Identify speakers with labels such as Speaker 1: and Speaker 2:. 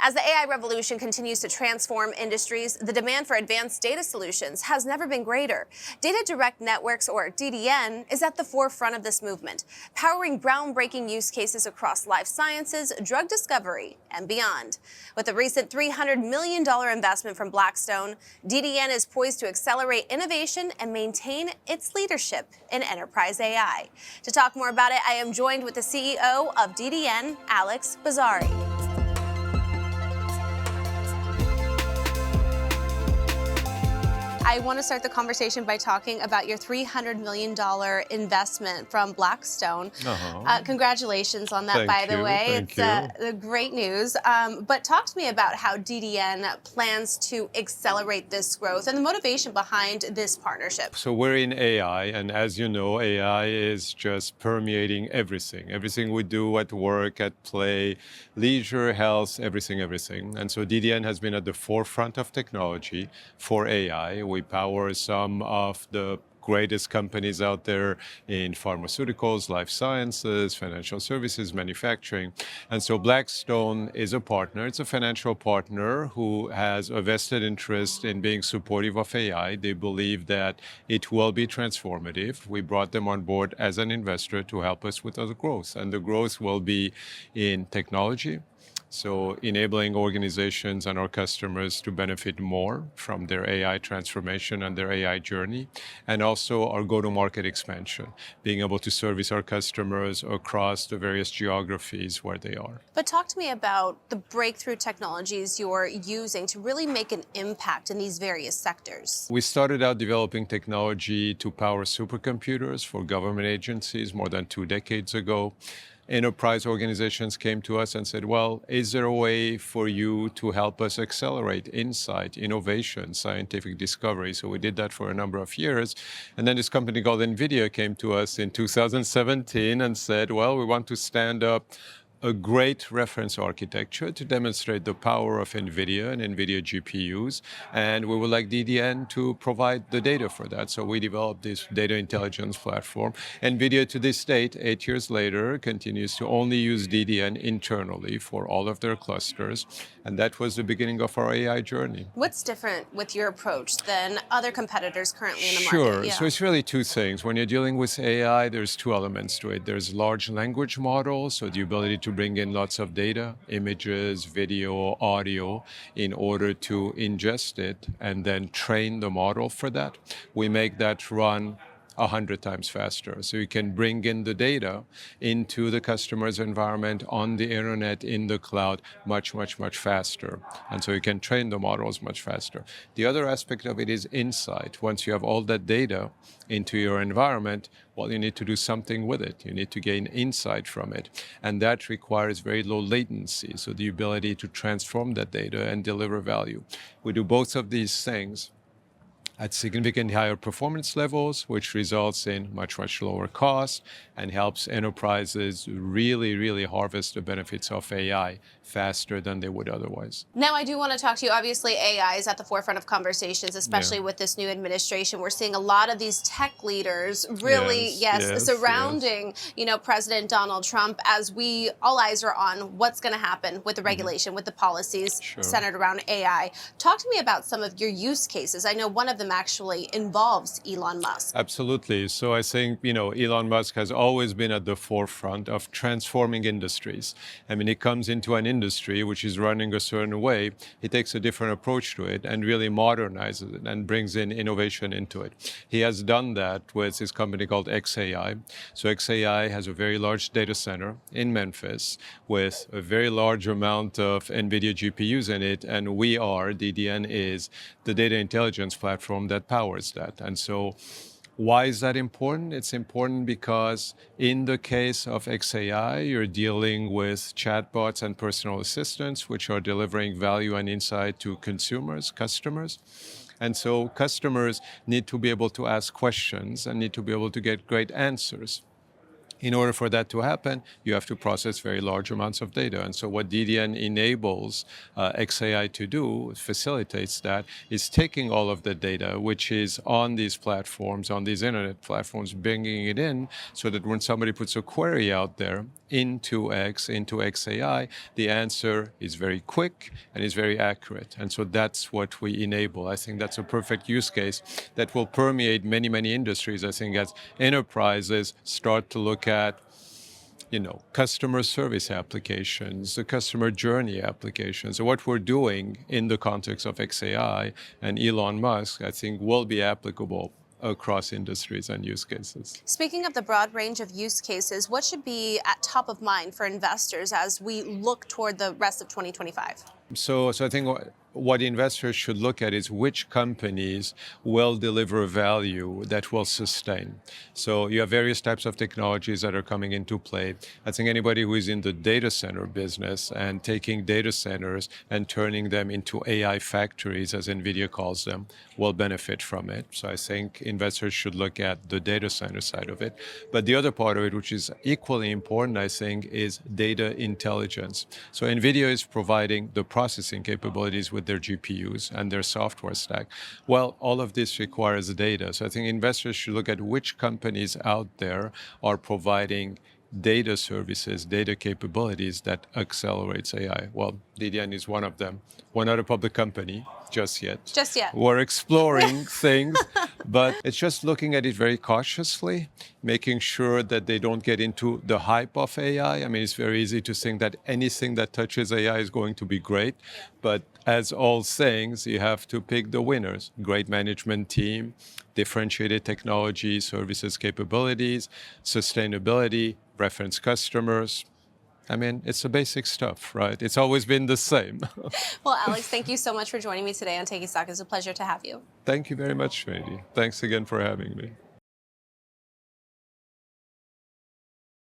Speaker 1: As the AI revolution continues to transform industries, the demand for advanced data solutions has never been greater. Data Direct Networks, or DDN, is at the forefront of this movement, powering groundbreaking use cases across life sciences, drug discovery, and beyond. With a recent $300 million investment from Blackstone, DDN is poised to accelerate innovation and maintain its leadership in enterprise AI. To talk more about it, I am joined with the CEO of DDN, Alex Bouzari. I want to start the conversation by talking about your $300 million investment from Blackstone. Congratulations on that, by the way. It's great news. But talk to me about how DDN plans to accelerate this growth and the motivation behind this partnership.
Speaker 2: So we're in AI, and as you know, AI is just permeating everything. Everything we do at work, at play, leisure, health, everything. And so DDN has been at the forefront of technology for AI. We power some of the greatest companies out there in pharmaceuticals, life sciences, financial services, manufacturing. And so Blackstone is a partner. It's a financial partner who has a vested interest in being supportive of AI. They believe that it will be transformative. We brought them on board as an investor to help us with the growth. And the growth will be in technology. So enabling organizations and our customers to benefit more from their AI transformation and their AI journey, and also our go-to-market expansion, being able to service our customers across the various geographies where they are.
Speaker 1: But talk to me about the breakthrough technologies you're using to really make an impact in these various sectors.
Speaker 2: We started out developing technology to power supercomputers for government agencies more than 2 decades ago. Enterprise organizations came to us and said, well, is there a way for you to help us accelerate insight, innovation, scientific discovery? So we did that for a number of years. And then this company called NVIDIA came to us in 2017 and said, well, we want to stand up a great reference architecture to demonstrate the power of NVIDIA and NVIDIA GPUs. And we would like DDN to provide the data for that. So we developed this data intelligence platform. NVIDIA to this date, 8 years later, continues to only use DDN internally for all of their clusters. And that was the beginning of our AI journey.
Speaker 1: What's different with your approach than other competitors currently in the
Speaker 2: market?
Speaker 1: Sure.
Speaker 2: So it's really two things. When you're dealing with AI, there's two elements to it. There's large language models, so the ability to bring in lots of data, images, video, audio, in order to ingest it and then train the model for that. We make that run 100 times faster. So you can bring in the data into the customer's environment, on the internet, in the cloud, much faster. And so you can train the models much faster. The other aspect of it is insight. Once you have all that data into your environment, well, you need to do something with it. You need to gain insight from it. And that requires very low latency, so the ability to transform that data and deliver value. We do both of these things at significantly higher performance levels, which results in much lower cost and helps enterprises really harvest the benefits of AI faster than they would otherwise.
Speaker 1: Now, I do want to talk to you. Obviously, AI is at the forefront of conversations, especially with this new administration. We're seeing a lot of these tech leaders really, surrounding, President Donald Trump, as all eyes are on what's going to happen with the regulation, with the policies centered around AI. Talk to me about some of your use cases. I know one of them actually involves Elon Musk.
Speaker 2: Absolutely. So I think, Elon Musk has always been at the forefront of transforming industries. I mean, he comes into an industry which is running a certain way. He takes a different approach to it and really modernizes it and brings in innovation into it. He has done that with his company called xAI. So xAI has a very large data center in Memphis with a very large amount of NVIDIA GPUs in it. And DDN is the data intelligence platform that powers that. And so why is that important? It's important because in the case of xAI, you're dealing with chatbots and personal assistants, which are delivering value and insight to consumers, customers. And so customers need to be able to ask questions and need to be able to get great answers. In order for that to happen, you have to process very large amounts of data. And so what DDN enables xAI to do, facilitates that, is taking all of the data, which is on these platforms, on these internet platforms, bringing it in so that when somebody puts a query out there, into X, into XAI, the answer is very quick and is very accurate. And so that's what we enable. I think that's a perfect use case that will permeate many, many industries. I think as enterprises start to look at customer service applications, the customer journey applications. So what we're doing in the context of XAI and Elon Musk, I think will be applicable across industries and use cases.
Speaker 1: Speaking of the broad range of use cases, what should be at top of mind for investors as we look toward the rest of 2025?
Speaker 2: So I think what investors should look at is which companies will deliver value that will sustain. So you have various types of technologies that are coming into play. I think anybody who is in the data center business and taking data centers and turning them into AI factories, as NVIDIA calls them, will benefit from it. So I think investors should look at the data center side of it. But the other part of it, which is equally important, I think, is data intelligence. So NVIDIA is providing the processing capabilities with their GPUs and their software stack. Well, all of this requires data. So I think investors should look at which companies out there are providing data services, data capabilities that accelerates AI. Well, DDN is one of them. We're not a public company just yet.
Speaker 1: Just yet.
Speaker 2: We're exploring things, but it's just looking at it very cautiously, making sure that they don't get into the hype of AI. I mean, it's very easy to think that anything that touches AI is going to be great, but as all things, you have to pick the winners. Great management team, differentiated technology, services capabilities, sustainability, reference customers. I mean, it's the basic stuff, right? It's always been the same.
Speaker 1: Well, Alex, thank you so much for joining me today on Taking Stock. It's a pleasure to have you.
Speaker 2: Thank you very much, Mehdi. Thanks again for having me.